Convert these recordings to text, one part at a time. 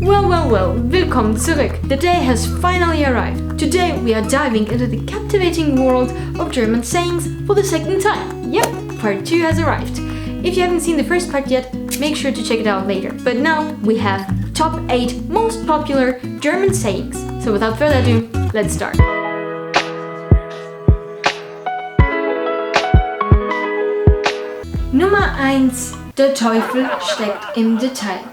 Willkommen zurück. The day has finally arrived. Today we are diving into the captivating world of German sayings for the second time. Yep, part 2 has arrived. If you haven't seen the first part yet, make sure to check it out later. But now we have top 8 most popular German sayings. So without further ado, let's start. Nummer 1. Der Teufel steckt im Detail.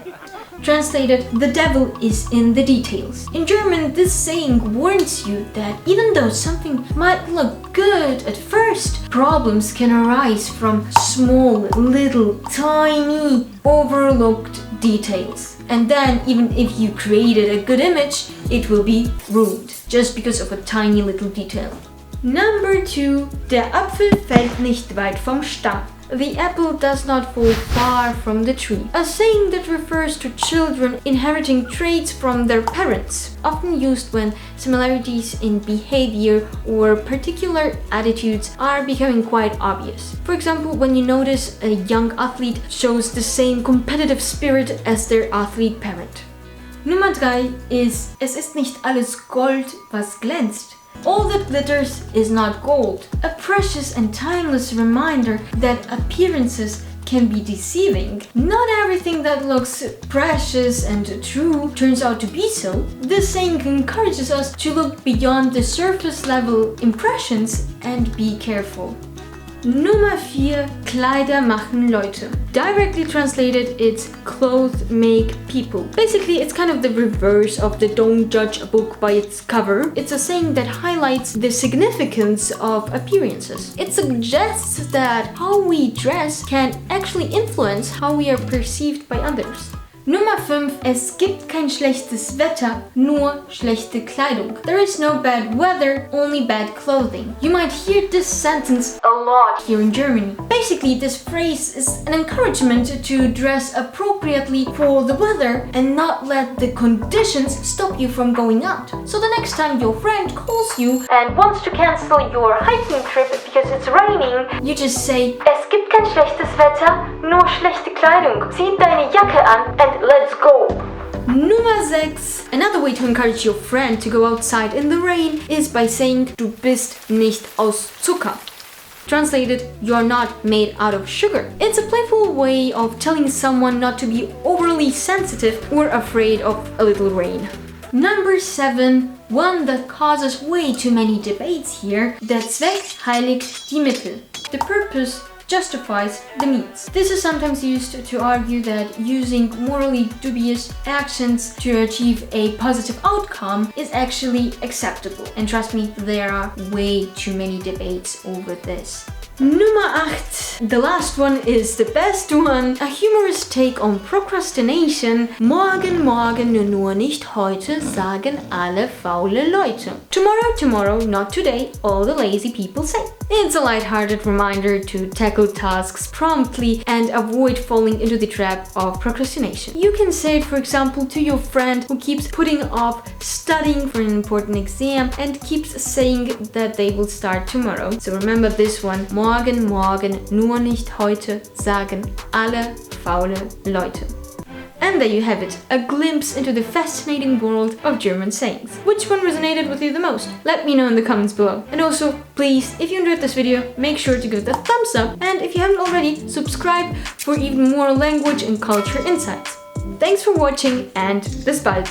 Translated, the devil is in the details. In German, this saying warns you that even though something might look good at first, problems can arise from small, little, tiny, overlooked details. And then, even if you created a good image, it will be ruined just because of a tiny little detail. Number 2. Der Apfel fällt nicht weit vom Stamm. The apple does not fall far from the tree. A saying that refers to children inheriting traits from their parents, often used when similarities in behavior or particular attitudes are becoming quite obvious. For example, when you notice a young athlete shows the same competitive spirit as their athlete parent. Nummer 3 ist: Es ist nicht alles Gold, was glänzt. All that glitters is not gold. A precious and timeless reminder that appearances can be deceiving. Not everything that looks precious and true turns out to be so. This saying encourages us to look beyond the surface level impressions and be careful. Nummer 4. Kleider, machen, Leute. Directly translated, it's clothes make people. Basically, it's kind of the reverse of the don't judge a book by its cover. It's a saying that highlights the significance of appearances. It suggests that how we dress can actually influence how we are perceived by others. Nummer 5. Es gibt kein schlechtes Wetter, nur schlechte Kleidung. There is no bad weather, only bad clothing. You might hear this sentence a lot here in Germany. Basically, this phrase is an encouragement to dress appropriately for the weather and not let the conditions stop you from going out. So the next time your friend calls you and wants to cancel your hiking trip because it's raining, you just say, Es gibt kein schlechtes Wetter, nur schlechte Kleidung. Zieh deine Jacke an and let's go! Nummer 6. Another way to encourage your friend to go outside in the rain is by saying Du bist nicht aus Zucker. Translated, you're not made out of sugar. It's a playful way of telling someone not to be overly sensitive or afraid of a little rain. Number 7. One that causes way too many debates here. Der Zweck heiligt die Mittel. The purpose justifies the means. This is sometimes used to argue that using morally dubious actions to achieve a positive outcome is actually acceptable. And trust me, there are way too many debates over this. Nummer 8. The last one is the best one. A humorous take on procrastination. Morgen, morgen, nur nicht heute, sagen alle faule Leute. Tomorrow, tomorrow, not today, all the lazy people say. It's a lighthearted reminder to tackle tasks promptly and avoid falling into the trap of procrastination. You can say it, for example, to your friend who keeps putting off studying for an important exam and keeps saying that they will start tomorrow. So remember this one. Morgen, morgen, nur nicht heute, sagen alle faule Leute. And there you have it, a glimpse into the fascinating world of German sayings. Which one resonated with you the most? Let me know in the comments below. And also, please, if you enjoyed this video, make sure to give it a thumbs up. And if you haven't already, subscribe for even more language and culture insights. Thanks for watching and bis bald!